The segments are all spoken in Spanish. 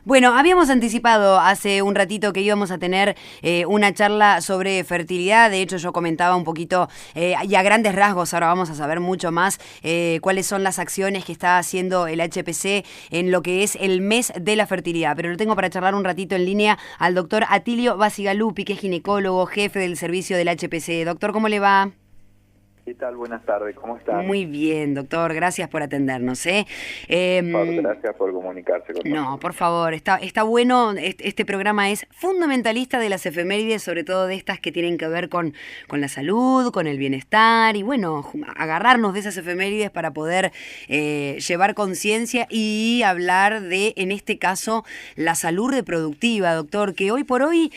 Bueno, habíamos anticipado hace un ratito que íbamos a tener una charla sobre fertilidad. De hecho, yo comentaba un poquito y a grandes rasgos, ahora vamos a saber mucho más cuáles son las acciones que está haciendo el HPC en lo que es el mes de la fertilidad. Pero lo tengo para charlar un ratito en línea al doctor Atilio Bacigalupi, que es ginecólogo, jefe del servicio del HPC. Doctor, ¿cómo le va? ¿Qué tal? Buenas tardes, ¿cómo están? Muy bien, doctor, gracias por atendernos. Gracias por comunicarse con No, nosotros. por favor, está bueno, este programa es fundamentalista de las efemérides, sobre todo de estas que tienen que ver con la salud, con el bienestar, y bueno, agarrarnos de esas efemérides para poder llevar conciencia y hablar de, en este caso, la salud reproductiva, doctor, que hoy por hoy,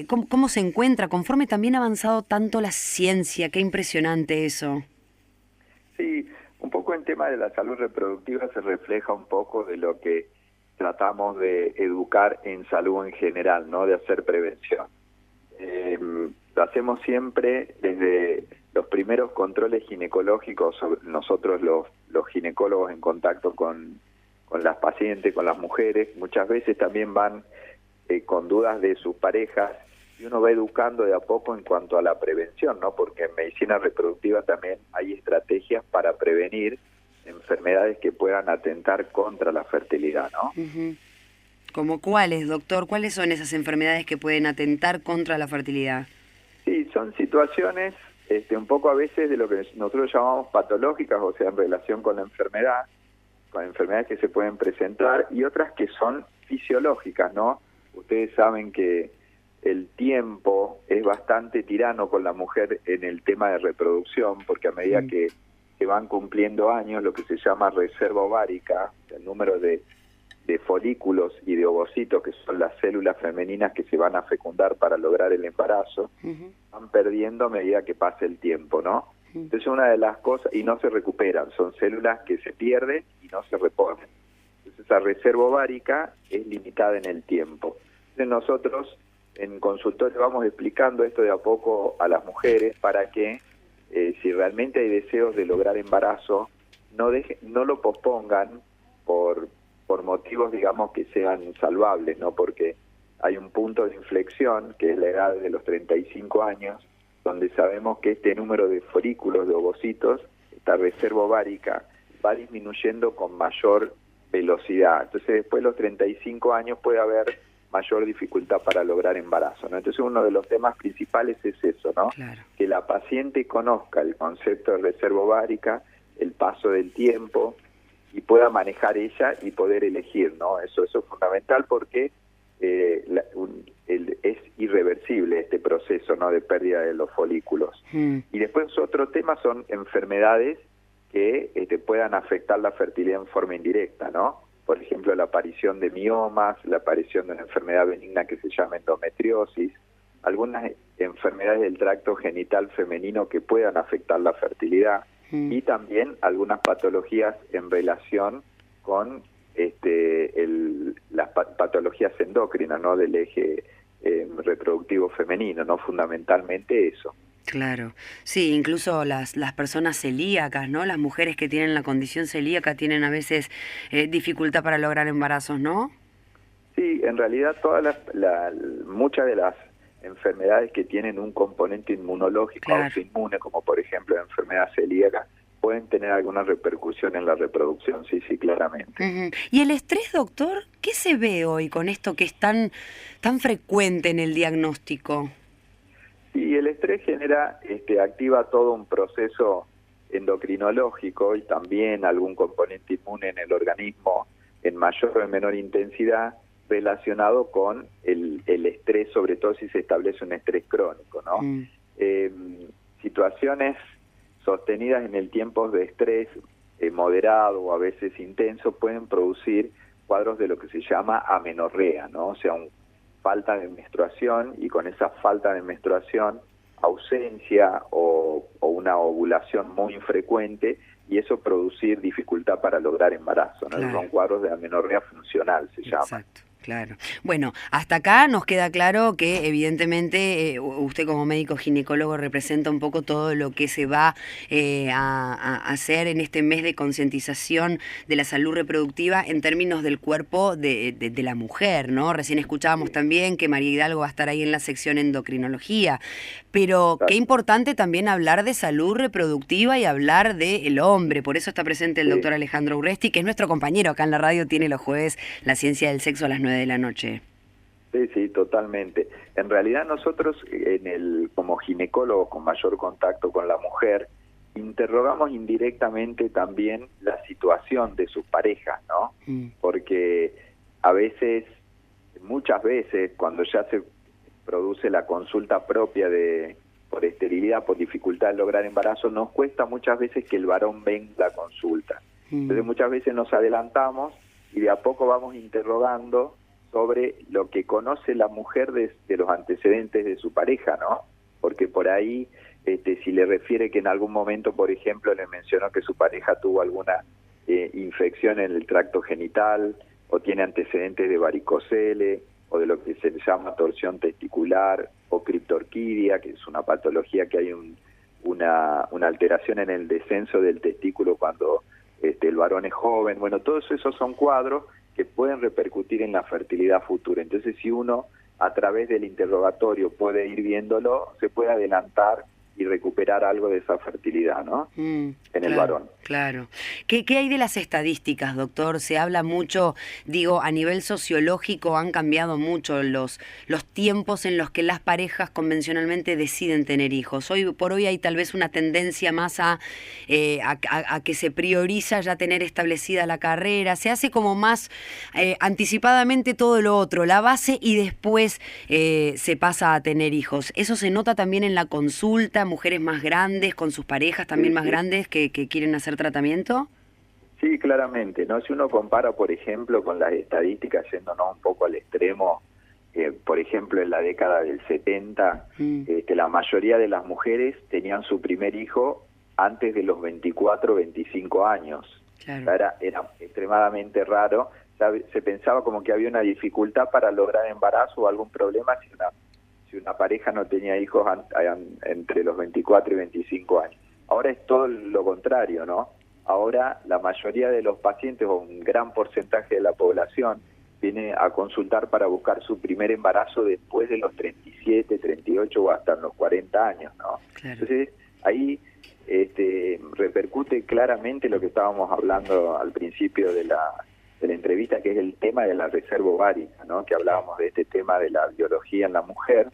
¿cómo se encuentra? Conforme también ha avanzado tanto la ciencia, qué impresionante eso. Sí, un poco en tema de la salud reproductiva se refleja un poco de lo que tratamos de educar en salud en general, ¿no? De hacer prevención. Lo hacemos siempre desde los primeros controles ginecológicos, nosotros los ginecólogos en contacto con las pacientes, con las mujeres, muchas veces también van con dudas de sus parejas, y uno va educando de a poco en cuanto a la prevención, ¿no? Porque en medicina reproductiva también hay estrategias para prevenir enfermedades que puedan atentar contra la fertilidad, ¿no? Uh-huh. ¿Como cuáles, doctor? ¿Cuáles son esas enfermedades que pueden atentar contra la fertilidad? Sí, son situaciones un poco a veces de lo que nosotros llamamos patológicas, o sea, en relación con la enfermedad, con enfermedades que se pueden presentar, y otras que son fisiológicas, ¿no? Ustedes saben que el tiempo es bastante tirano con la mujer en el tema de reproducción, porque a medida que van cumpliendo años, lo que se llama reserva ovárica, el número de folículos y de ovocitos, que son las células femeninas que se van a fecundar para lograr el embarazo, van perdiendo a medida que pasa el tiempo, ¿no? Entonces una de las cosas, y no se recuperan, son células que se pierden y no se reponen. Entonces esa reserva ovárica es limitada en el tiempo. Entonces nosotros en consultorio vamos explicando esto de a poco a las mujeres para que si realmente hay deseos de lograr embarazo, no lo pospongan por motivos, digamos, que sean salvables, ¿no? Porque hay un punto de inflexión, que es la edad de los 35 años, donde sabemos que este número de folículos, de ovocitos, esta reserva ovárica, va disminuyendo con mayor velocidad. Entonces después de los 35 años puede haber mayor dificultad para lograr embarazo, ¿no? Entonces uno de los temas principales es eso, ¿no? Claro. Que la paciente conozca el concepto de reserva ovárica, el paso del tiempo, y pueda manejar ella y poder elegir, ¿no? Eso es fundamental porque es irreversible este proceso, ¿no? De pérdida de los folículos. Y después otro tema son enfermedades que puedan afectar la fertilidad en forma indirecta, ¿no? Por ejemplo, la aparición de miomas, la aparición de una enfermedad benigna que se llama endometriosis, algunas enfermedades del tracto genital femenino que puedan afectar la fertilidad, y también algunas patologías en relación con las patologías endócrinas, ¿no? Del eje reproductivo femenino, ¿no? Fundamentalmente eso. Claro, sí, incluso las personas celíacas, ¿no? Las mujeres que tienen la condición celíaca tienen a veces dificultad para lograr embarazos, ¿no? Sí, en realidad muchas de las enfermedades que tienen un componente inmunológico autoinmune, como por ejemplo la enfermedad celíaca, pueden tener alguna repercusión en la reproducción, sí, claramente. ¿Y el estrés, doctor? ¿Qué se ve hoy con esto que es tan frecuente en el diagnóstico? Sí, el estrés activa todo un proceso endocrinológico y también algún componente inmune en el organismo en mayor o en menor intensidad, relacionado con el estrés, sobre todo si se establece un estrés crónico, ¿no? Situaciones sostenidas en el tiempo de estrés moderado o a veces intenso pueden producir cuadros de lo que se llama amenorrea, ¿no? O sea, falta de menstruación, y con esa falta de menstruación, ausencia o una ovulación muy infrecuente, y eso producir dificultad para lograr embarazo, ¿no? Claro. Son cuadros de amenorrea funcional, se llama. Claro. Bueno, hasta acá nos queda claro que evidentemente usted como médico ginecólogo representa un poco todo lo que se va a hacer en este mes de concientización de la salud reproductiva en términos del cuerpo de la mujer, ¿no? Recién escuchábamos también que María Hidalgo va a estar ahí en la sección endocrinología, pero qué importante también hablar de salud reproductiva y hablar del hombre, por eso está presente el doctor Alejandro Urresti, que es nuestro compañero acá en la radio, tiene los jueves La Ciencia del Sexo a las 9 de la noche. Sí, sí, totalmente. En realidad nosotros, como ginecólogos con mayor contacto con la mujer, interrogamos indirectamente también la situación de sus parejas, ¿no? Porque a veces, muchas veces, cuando ya se produce la consulta propia por esterilidad, por dificultad de lograr embarazo, nos cuesta muchas veces que el varón venga a la consulta. Entonces muchas veces nos adelantamos y de a poco vamos interrogando sobre lo que conoce la mujer de los antecedentes de su pareja, ¿no? Porque por ahí, si le refiere que en algún momento, por ejemplo, le mencionó que su pareja tuvo alguna infección en el tracto genital, o tiene antecedentes de varicocele, o de lo que se llama torsión testicular, o criptorquidia, que es una patología que hay una alteración en el descenso del testículo cuando el varón es joven. Bueno, todos esos son cuadros que pueden repercutir en la fertilidad futura. Entonces, si uno a través del interrogatorio puede ir viéndolo, se puede adelantar y recuperar algo de esa fertilidad, ¿no? En el varón. Claro. ¿Qué hay de las estadísticas, doctor? Se habla mucho, digo, a nivel sociológico han cambiado mucho los tiempos en los que las parejas convencionalmente deciden tener hijos. Hoy por hoy hay tal vez una tendencia más a que se prioriza ya tener establecida la carrera, se hace como más anticipadamente todo lo otro, la base, y después se pasa a tener hijos. ¿Eso se nota también en la consulta? ¿Mujeres más grandes con sus parejas también más grandes que quieren hacer tratamiento? Sí, claramente, ¿no? Si uno compara, por ejemplo, con las estadísticas, yéndonos un poco al extremo, por ejemplo, en la década del 70, la mayoría de las mujeres tenían su primer hijo antes de los 24, 25 años. Claro. Era extremadamente raro. Se pensaba como que había una dificultad para lograr embarazo o algún problema si una pareja no tenía hijos entre los 24 y 25 años. Ahora es todo lo contrario, ¿no? Ahora la mayoría de los pacientes, o un gran porcentaje de la población, viene a consultar para buscar su primer embarazo después de los 37, 38 o hasta los 40 años, ¿no? Claro. Entonces, ahí repercute claramente lo que estábamos hablando al principio de la entrevista, que es el tema de la reserva ovárica, ¿no? Que hablábamos de este tema de la biología en la mujer,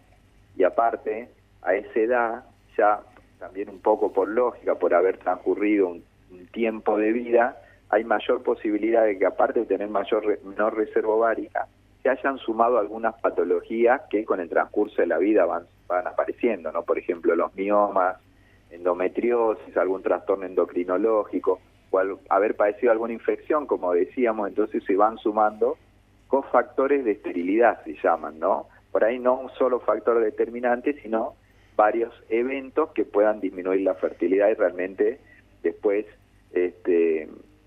y aparte, a esa edad, ya también un poco por lógica, por haber transcurrido un tiempo de vida, hay mayor posibilidad de que, aparte de tener menor reserva ovárica, se hayan sumado algunas patologías que con el transcurso de la vida van apareciendo, ¿no? Por ejemplo, los miomas, endometriosis, algún trastorno endocrinológico, o haber padecido alguna infección, como decíamos. Entonces se van sumando cofactores de esterilidad, se llaman, ¿no? Por ahí no un solo factor determinante, sino varios eventos que puedan disminuir la fertilidad, y realmente después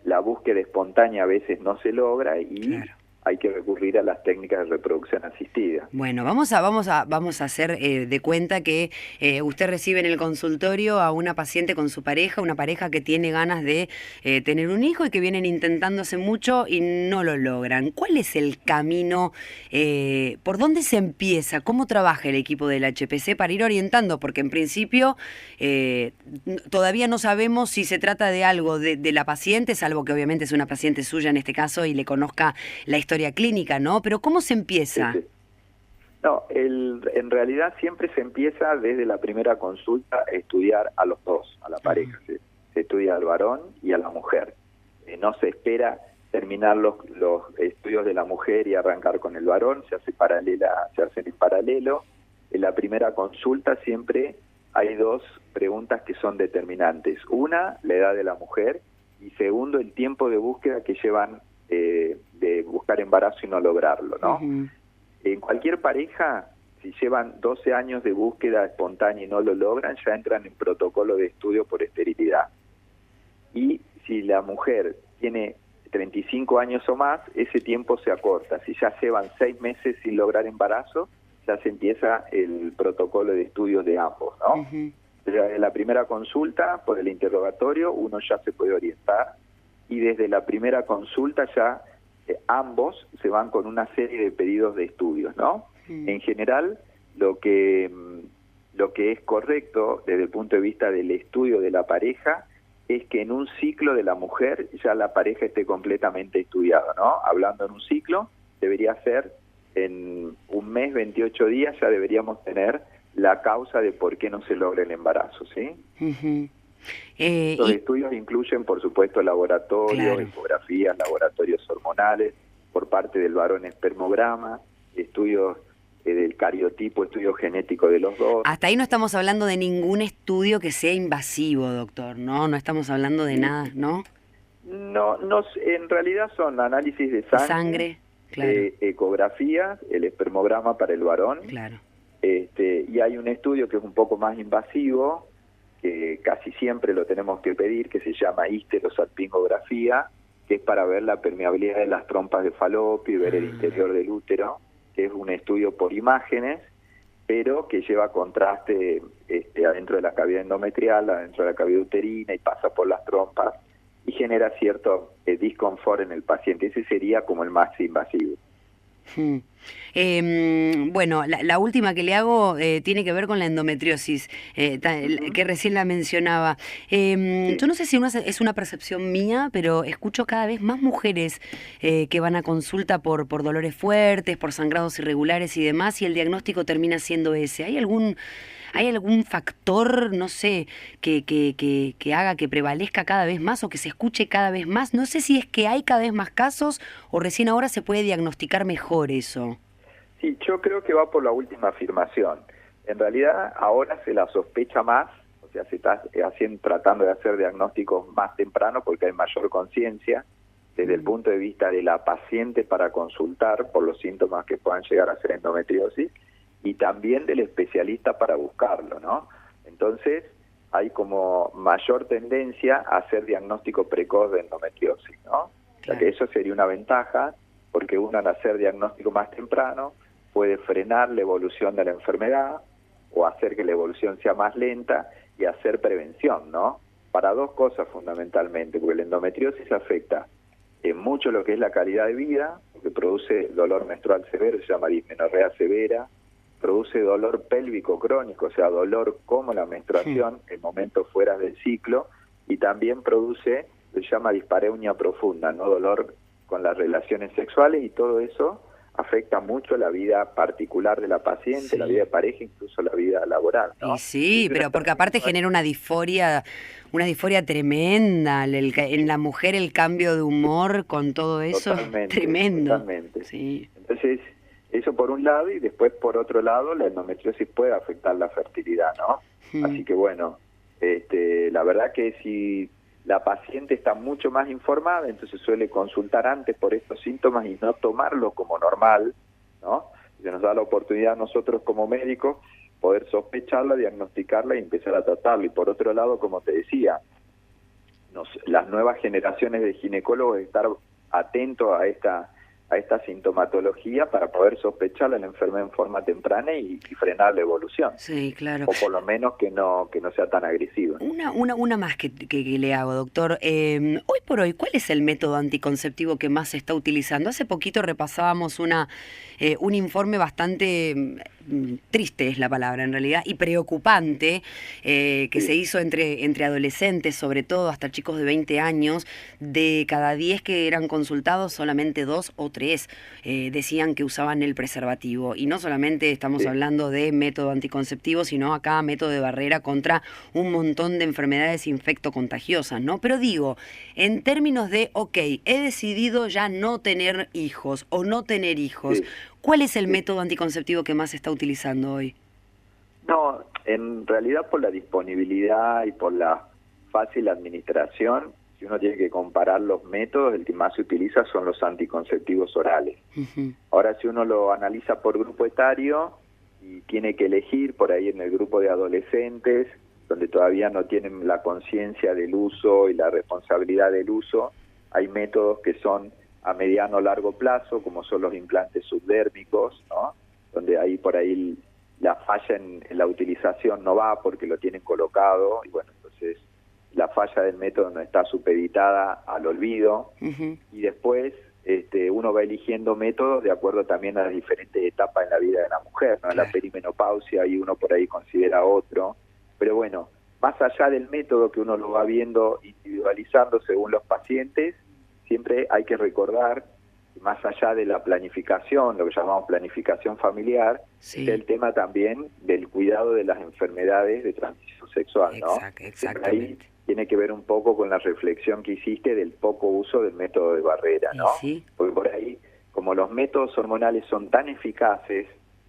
la búsqueda espontánea a veces no se logra, y hay que recurrir a las técnicas de reproducción asistida. Bueno, vamos a hacer de cuenta que usted recibe en el consultorio a una paciente con su pareja, una pareja que tiene ganas de tener un hijo y que vienen intentando hace mucho y no lo logran. ¿Cuál es el camino? ¿Por dónde se empieza? ¿Cómo trabaja el equipo del HPC para ir orientando? Porque en principio todavía no sabemos si se trata de algo de la paciente, salvo que obviamente es una paciente suya en este caso y le conozca la historia clínica, ¿no? Pero ¿cómo se empieza? Sí. No, en realidad siempre se empieza desde la primera consulta a estudiar a los dos, a la pareja. Se estudia al varón y a la mujer. No se espera terminar los estudios de la mujer y arrancar con el varón, se hacen en paralelo. En la primera consulta siempre hay dos preguntas que son determinantes. Una, la edad de la mujer, y segundo, el tiempo de búsqueda que llevan de buscar embarazo y no lograrlo, ¿no? En cualquier pareja, si llevan 12 años de búsqueda espontánea y no lo logran, ya entran en protocolo de estudio por esterilidad. Y si la mujer 35 años o más, ese tiempo se acorta. Si ya llevan 6 meses sin lograr embarazo, ya se empieza el protocolo de estudios de ambos, ¿no? Ujú. En la primera consulta, por el interrogatorio, uno ya se puede orientar, y desde la primera consulta ya ambos se van con una serie de pedidos de estudios, ¿no? En general, lo que es correcto desde el punto de vista del estudio de la pareja es que en un ciclo de la mujer ya la pareja esté completamente estudiada, ¿no? Hablando en un ciclo, debería ser en un mes, 28 días, ya deberíamos tener la causa de por qué no se logra el embarazo, ¿sí? Ujú. Los estudios incluyen, por supuesto, laboratorios, Claro. ecografías, laboratorios hormonales, por parte del varón espermograma, estudios del cariotipo, estudio genético de los dos. Hasta ahí no estamos hablando de ningún estudio que sea invasivo, doctor, ¿no? No estamos hablando de nada, ¿no? No, en realidad son análisis de De sangre, sangre, claro, ecografías, el espermograma para el varón, claro. y hay un estudio que es un poco más invasivo, que casi siempre lo tenemos que pedir, que se llama histerosalpingografía, que es para ver la permeabilidad de las trompas de falopio y ver el interior del útero, que es un estudio por imágenes, pero que lleva contraste adentro de la cavidad endometrial, adentro de la cavidad uterina, y pasa por las trompas y genera cierto disconfort en el paciente. Ese sería como el más invasivo. Bueno, la última que le hago tiene que ver con la endometriosis, que recién la mencionaba. Yo no sé si es una percepción mía, pero escucho cada vez más mujeres que van a consulta por dolores fuertes, por sangrados irregulares y demás, y el diagnóstico termina siendo ese. ¿Hay algún factor, no sé, que haga que prevalezca cada vez más o que se escuche cada vez más? No sé si es que hay cada vez más casos o recién ahora se puede diagnosticar mejor eso. Sí, yo creo que va por la última afirmación. En realidad ahora se la sospecha más, o sea, se está tratando de hacer diagnósticos más temprano porque hay mayor conciencia desde el punto de vista de la paciente para consultar por los síntomas que puedan llegar a ser endometriosis, y también del especialista para buscarlo, ¿no? Entonces, hay como mayor tendencia a hacer diagnóstico precoz de endometriosis, ¿no? O sea que eso sería una ventaja, porque uno al hacer diagnóstico más temprano puede frenar la evolución de la enfermedad o hacer que la evolución sea más lenta y hacer prevención, ¿no? Para dos cosas fundamentalmente, porque la endometriosis afecta mucho lo que es la calidad de vida, porque produce dolor menstrual severo, se llama dismenorrea severa, produce dolor pélvico crónico, o sea, dolor como la menstruación en momentos fuera del ciclo, y también produce, se llama dispareunia profunda, ¿no? Dolor con las relaciones sexuales, y todo eso afecta mucho la vida particular de la paciente, la vida de pareja, incluso la vida laboral, ¿no? Y sí, pero porque aparte genera una disforia tremenda, en la mujer el cambio de humor con todo eso, tremendo. Totalmente. Sí. Entonces, eso por un lado, y después por otro lado, la endometriosis puede afectar la fertilidad, ¿no? Así que bueno, la verdad que si la paciente está mucho más informada, entonces suele consultar antes por estos síntomas y no tomarlo como normal, ¿no? Se nos da la oportunidad a nosotros como médicos poder sospecharla, diagnosticarla y empezar a tratarla. Y por otro lado, como te decía, las nuevas generaciones de ginecólogos estar atentos a esta sintomatología para poder sospechar la enfermedad en forma temprana y frenar la evolución. Sí, claro. O por lo menos que no sea tan agresiva. Una más que le hago, doctor. Hoy por hoy, ¿cuál es el método anticonceptivo que más se está utilizando? Hace poquito repasábamos un informe bastante triste, es la palabra en realidad, y preocupante, que se hizo entre adolescentes, sobre todo hasta chicos de 20 años. De cada 10 que eran consultados, solamente 2 o 3 decían que usaban el preservativo. Y no solamente estamos hablando de método anticonceptivo, sino acá método de barrera contra un montón de enfermedades infectocontagiosas, ¿no? Pero digo, en términos de, he decidido ya no tener hijos o no tener hijos, ¿cuál es el método anticonceptivo que más se está utilizando hoy? No, en realidad por la disponibilidad y por la fácil administración, si uno tiene que comparar los métodos, el que más se utiliza son los anticonceptivos orales. Ahora, si uno lo analiza por grupo etario y tiene que elegir por ahí en el grupo de adolescentes, donde todavía no tienen la conciencia del uso y la responsabilidad del uso, hay métodos que son a mediano o largo plazo, como son los implantes subdérmicos, ¿no? Donde ahí por ahí la falla en la utilización no va porque lo tienen colocado, y bueno, entonces la falla del método no está supeditada al olvido. Y después uno va eligiendo métodos de acuerdo también a las diferentes etapas en la vida de la mujer, ¿no? Claro. La perimenopausia, y uno por ahí considera otro, pero bueno, más allá del método que uno lo va viendo individualizando según los pacientes, siempre hay que recordar, más allá de la planificación, lo que llamamos planificación familiar, sí, es el tema también del cuidado de las enfermedades de transmisión sexual, ¿no? Exactamente. Ahí tiene que ver un poco con la reflexión que hiciste del poco uso del método de barrera, ¿no? Sí. Porque por ahí, como los métodos hormonales son tan eficaces,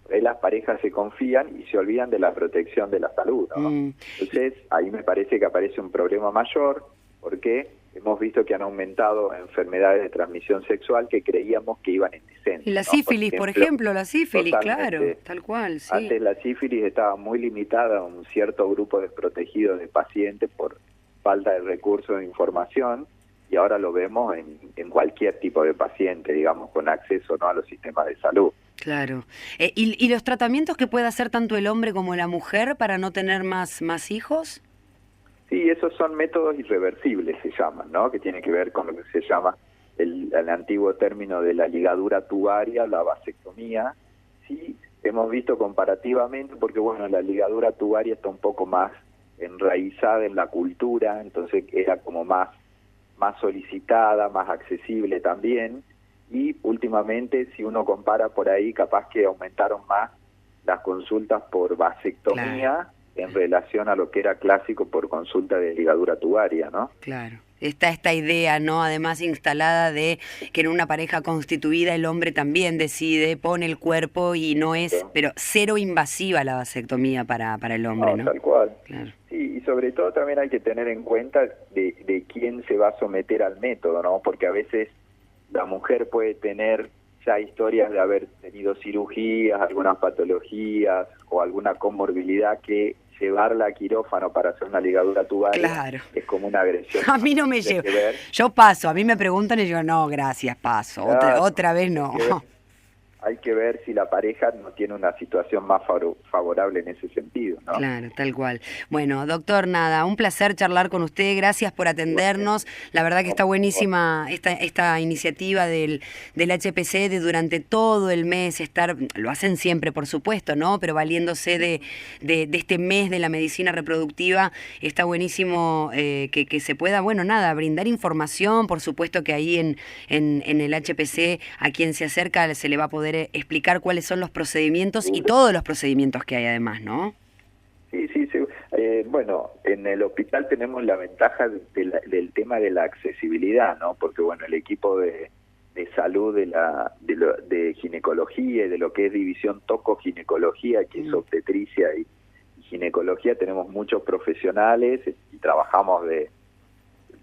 las parejas se confían y se olvidan de la protección de la salud, ¿no? Entonces, ahí me parece que aparece un problema mayor, porque hemos visto que han aumentado enfermedades de transmisión sexual que creíamos que iban en descenso. Y la sífilis, por ejemplo, la sífilis, claro, tal cual, sí. Antes la sífilis estaba muy limitada a un cierto grupo desprotegido de pacientes por falta de recursos de información, y ahora lo vemos en cualquier tipo de paciente, digamos, con acceso, ¿no?, a los sistemas de salud. Claro. ¿Y los tratamientos que puede hacer tanto el hombre como la mujer para no tener más hijos? Sí, esos son métodos irreversibles, se llaman, ¿no? Que tiene que ver con lo que se llama el antiguo término de la ligadura tubaria, la vasectomía. Sí, hemos visto comparativamente, porque bueno, la ligadura tubaria está un poco más enraizada en la cultura, entonces era como más solicitada, más accesible también, y últimamente, si uno compara por ahí, capaz que aumentaron más las consultas por vasectomía, claro, en relación a lo que era clásico por consulta de ligadura tubaria, ¿no? Claro. Está esta idea, ¿no?, además instalada de que en una pareja constituida el hombre también decide, pone el cuerpo y no es, sí, pero cero invasiva la vasectomía para el hombre, ¿no? Tal cual. Claro. Sí, y sobre todo también hay que tener en cuenta de quién se va a someter al método, ¿no? Porque a veces la mujer puede tener ya historias de haber tenido cirugías, algunas patologías o alguna comorbilidad que llevarla a quirófano para hacer una ligadura tubaria, claro, es como una agresión. A mí no me lleva. Yo paso, a mí me preguntan y yo, no, gracias, paso. Claro, otra vez no. Hay que ver si la pareja no tiene una situación más favorable en ese sentido, ¿no? Claro, tal cual. Bueno, doctor, nada, un placer charlar con usted, gracias por atendernos. La verdad que está buenísima esta iniciativa del HPC de durante todo el mes estar, lo hacen siempre por supuesto, ¿no? Pero valiéndose de este mes de la medicina reproductiva, está buenísimo que se pueda, bueno, nada, brindar información, por supuesto que ahí en el HPC a quien se acerca se le va a poder explicar cuáles son los procedimientos y todos los procedimientos que hay además, ¿no? Sí. Bueno, en el hospital tenemos la ventaja del tema de la accesibilidad, ¿no? Porque bueno, el equipo de salud de ginecología y de lo que es división tocoginecología, que es obstetricia y ginecología, tenemos muchos profesionales y trabajamos de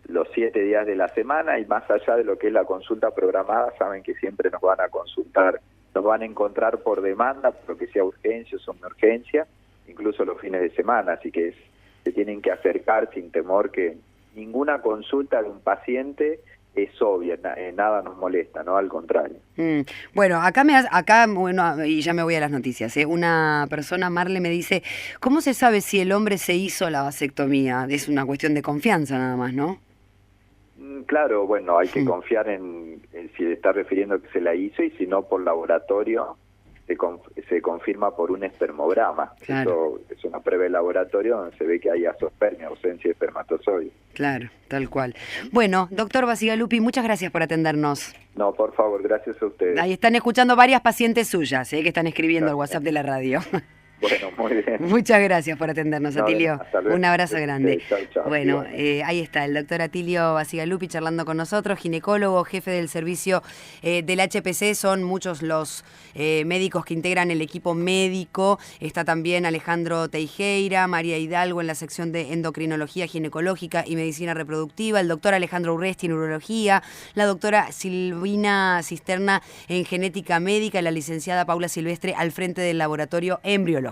los 7 días de la semana, y más allá de lo que es la consulta programada, saben que siempre nos van a consultar, nos van a encontrar por demanda, por lo que sea urgencia o somnourgencia, incluso los fines de semana, así que se tienen que acercar sin temor, que ninguna consulta de un paciente es obvia, nada nos molesta, ¿no? Al contrario. Bueno, bueno, y ya me voy a las noticias, una persona, Marle, me dice, ¿cómo se sabe si el hombre se hizo la vasectomía? Es una cuestión de confianza nada más, ¿no? Claro, bueno, hay que confiar en si le está refiriendo que se la hizo, y si no, por laboratorio se confirma por un espermograma. Claro. Eso es una prueba de laboratorio donde se ve que hay azoospermia, ausencia de espermatozoides. Claro, tal cual. Bueno, doctor Bacigalupi, muchas gracias por atendernos. No, por favor, gracias a ustedes. Ahí están escuchando varias pacientes suyas, que están escribiendo al WhatsApp de la radio. Bueno, muy bien. Muchas gracias por atendernos, Atilio. Un abrazo grande. Chau, bueno, ahí está el doctor Atilio Bacigalupi charlando con nosotros, ginecólogo, jefe del servicio del HPC. Son muchos los médicos que integran el equipo médico. Está también Alejandro Teijeira, María Hidalgo en la sección de endocrinología ginecológica y medicina reproductiva, el doctor Alejandro Urresti en urología, la doctora Silvina Cisterna en genética médica y la licenciada Paula Silvestre al frente del laboratorio embriológico.